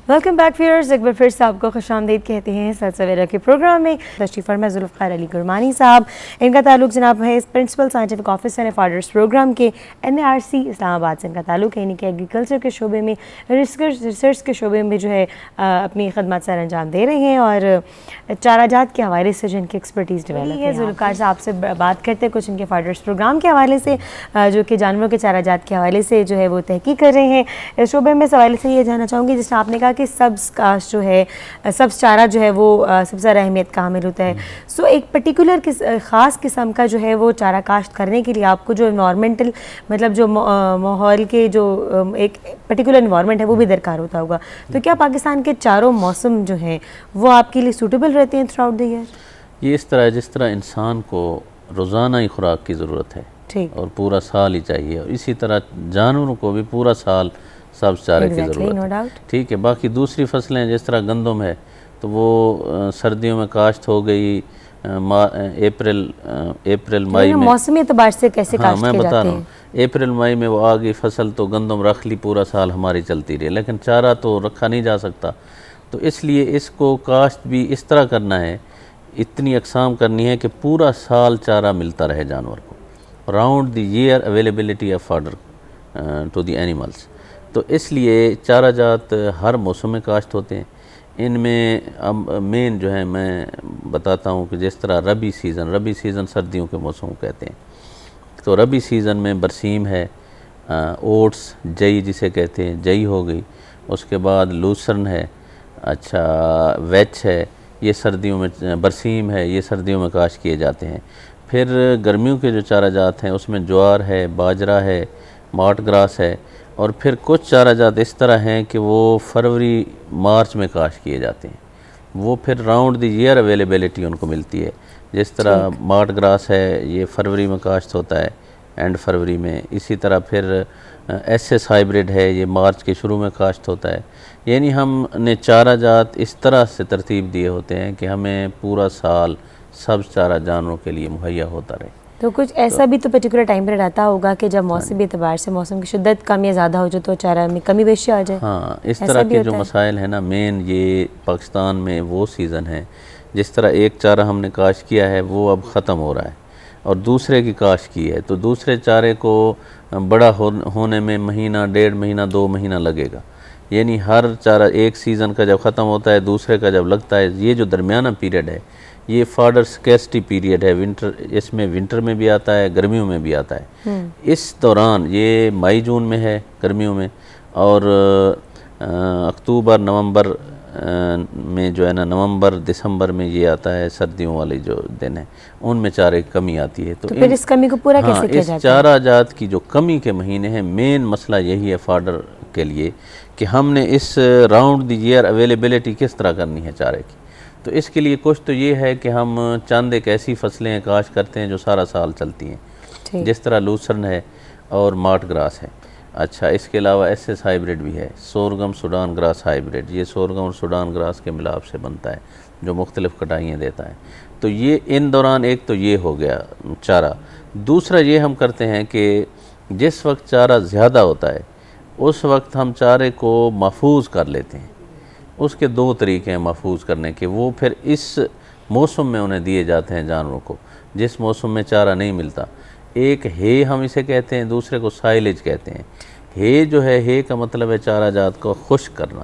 Welcome back wears, ایک بار پھر سے آپ کو خوش آمدید کہتے ہیں سات سویرہ کے پروگرام میں۔ تشریف فرما ذوالفقار علی گرمانی صاحب، ان کا تعلق جناب ہے پرنسپل سائنٹیفک آفیسر ہے فادرس پروگرام کے NARC اسلام آباد سے ان کا تعلق ہے، یعنی کہ ایگریکلچر کے شعبے میں، ریسرچ کے شعبے میں جو ہے اپنی خدمات سر انجام دے رہے ہیں، اور چارہ جات کے حوالے سے جو ان کی ایکسپرٹیز ڈیولپ ہے۔ ذوالفقار صاحب سے بات کرتے ہیں کچھ ان کے فادرس پروگرام کے حوالے سے، جو کہ جانوروں کے چارہ جات کے حوالے سے جو ہے وہ تحقیق کر رہے ہیں اس شعبے میں۔ اس حوالے سے یہ جاننا چاہوں گی، جس طرح آپ نے کہا کہ سبز کاشت جو ہے، سبز چارہ جو ہے وہ سب سے زیادہ اہمیت کا حامل ہوتا ہے، سو ایک پرٹیکولر خاص قسم کا جو ہے وہ چارہ کاشت کرنے کے لیے آپ کو جو انوائرمنٹل مطلب جو ماحول کے جو ایک پرٹیکولر انوائرمنٹ ہے وہ بھی درکار ہوتا ہوگا، تو کیا پاکستان کے چاروں موسم جو ہیں وہ آپ کے لیے سوٹیبل رہتے ہیں تھرو آؤٹ دی ایئر؟ یہ اس طرح جس طرح انسان کو روزانہ ہی خوراک کی ضرورت ہے اور پورا سال ہی چاہیے، اور اسی طرح جانوروں کو بھی پورا سال سبز چارے کی ضرورت ہے، ٹھیک ہے۔ باقی دوسری فصلیں جس طرح گندم ہے تو وہ سردیوں میں کاشت ہو گئی، اپریل مئی میں، موسمی اعتبار سے کیسے کاشت میں کیے بتا جاتے رہا ہیں؟ ہوں اپریل مئی میں وہ آگئی فصل تو گندم رکھ لی، پورا سال ہماری چلتی رہی، لیکن چارہ تو رکھا نہیں جا سکتا، تو اس لیے اس کو کاشت بھی اس طرح کرنا ہے، اتنی اقسام کرنی ہے کہ پورا سال چارہ ملتا رہے جانور کو، round the year availability of fodder to the animals. تو اس لیے چارہ جات ہر موسم میں کاشت ہوتے ہیں۔ ان میں مین جو ہے میں بتاتا ہوں کہ جس طرح ربی سیزن سردیوں کے موسم کو کہتے ہیں، تو ربی سیزن میں برسیم ہے، اوٹس جئی جسے کہتے ہیں، جئی ہو گئی، اس کے بعد لوسرن ہے، اچھا ویچ ہے، یہ سردیوں میں، برسیم ہے، یہ سردیوں میں کاشت کیے جاتے ہیں۔ پھر گرمیوں کے جو چارہ جات ہیں اس میں جوار ہے، باجرہ ہے، مارٹ گراس ہے، اور پھر کچھ چارہ جات اس طرح ہیں کہ وہ فروری مارچ میں کاشت کیے جاتے ہیں، وہ پھر راؤنڈ دی ایئر اویلیبلٹی ان کو ملتی ہے، جس طرح مارٹ گراس ہے یہ فروری میں کاشت ہوتا ہے، اینڈ فروری میں، اسی طرح پھر ایس ہائیبریڈ ہے، یہ مارچ کے شروع میں کاشت ہوتا ہے۔ یعنی ہم نے چارہ جات اس طرح سے ترتیب دیے ہوتے ہیں کہ ہمیں پورا سال سبز چارہ جانوروں کے لیے مہیا ہوتا رہے۔ تو کچھ ایسا بھی تو پرٹیکولر ٹائم پر رہتا ہوگا کہ جب موسمی اعتبار سے موسم کی شدت کم یا زیادہ ہو جائے تو چارہ میں کمی بیشی آ جائے؟ ہاں، اس طرح کے جو مسائل ہیں نا، مین یہ پاکستان میں وہ سیزن ہے جس طرح ایک چارہ ہم نے کاشت کیا ہے وہ اب ختم ہو رہا ہے اور دوسرے کی کاشت کی ہے، تو دوسرے چارے کو بڑا ہونے میں مہینہ، 1.5 مہینہ، 2 مہینہ لگے گا، یعنی ہر چارہ ایک سیزن کا جب ختم ہوتا ہے دوسرے کا جب لگتا ہے، یہ جو درمیانہ پیریڈ ہے یہ فاڈر سکیسٹی پیریڈ ہے، اس میں ونٹر میں بھی آتا ہے، گرمیوں میں بھی آتا ہے۔ اس دوران یہ مئی جون میں ہے گرمیوں میں، اور اکتوبر نومبر میں جو ہے نا، نومبر دسمبر میں یہ آتا ہے، سردیوں والے جو دن ہیں ان میں چارے کی کمی آتی ہے۔ تو پھر اس کمی کو پورا کیسے کیا جاتا ہے؟ اس چارہ جات کی جو کمی کے مہینے ہیں، مین مسئلہ یہی ہے فاڈر کے لیے کہ ہم نے اس راؤنڈ دی ایئر اویلیبلٹی کس طرح کرنی ہے چارے کی۔ تو اس کے لیے کچھ تو یہ ہے کہ ہم چند ایک ایسی فصلیں کاشت کرتے ہیں جو سارا سال چلتی ہیں، جس طرح لوسرن ہے اور مارٹ گراس ہے۔ اچھا، اس کے علاوہ ایس ہائیبریڈ بھی ہے، سورگم سوڈان گراس ہائیبریڈ، یہ سورگم اور سوڈان گراس کے ملاپ سے بنتا ہے جو مختلف کٹائیاں دیتا ہے۔ تو یہ ان دوران ایک تو یہ ہو گیا چارہ۔ دوسرا یہ ہم کرتے ہیں کہ جس وقت چارہ زیادہ ہوتا ہے اس وقت ہم چارے کو محفوظ کر لیتے ہیں۔ اس کے 2 طریقے ہیں محفوظ کرنے کے، وہ پھر اس موسم میں انہیں دیے جاتے ہیں جانوروں کو جس موسم میں چارہ نہیں ملتا۔ ایک ہے ہم اسے کہتے ہیں، دوسرے کو سائلیج کہتے ہیں۔ ہے جو ہے کا مطلب ہے چارہ جات کو خشک کرنا،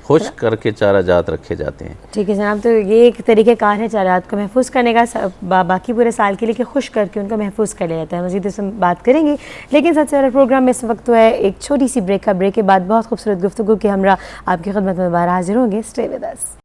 خشک کر کے چارہ جات رکھے جاتے ہیں۔ ٹھیک ہے جناب، تو یہ ایک طریقہ کار ہے چارہ جات کو محفوظ کرنے کا، باقی پورے سال کے لیے کہ خشک کر کے ان کو محفوظ کر لیا جاتا ہے۔ مزید اس میں بات کریں گے، لیکن سب سے پہلے پروگرام میں اس وقت ہے ایک چھوٹی سی بریک کا، بریک کے بعد بہت خوبصورت گفتگو کے ہمراہ آپ کی خدمت میں دوبارہ حاضر ہوں گے۔ Stay with us.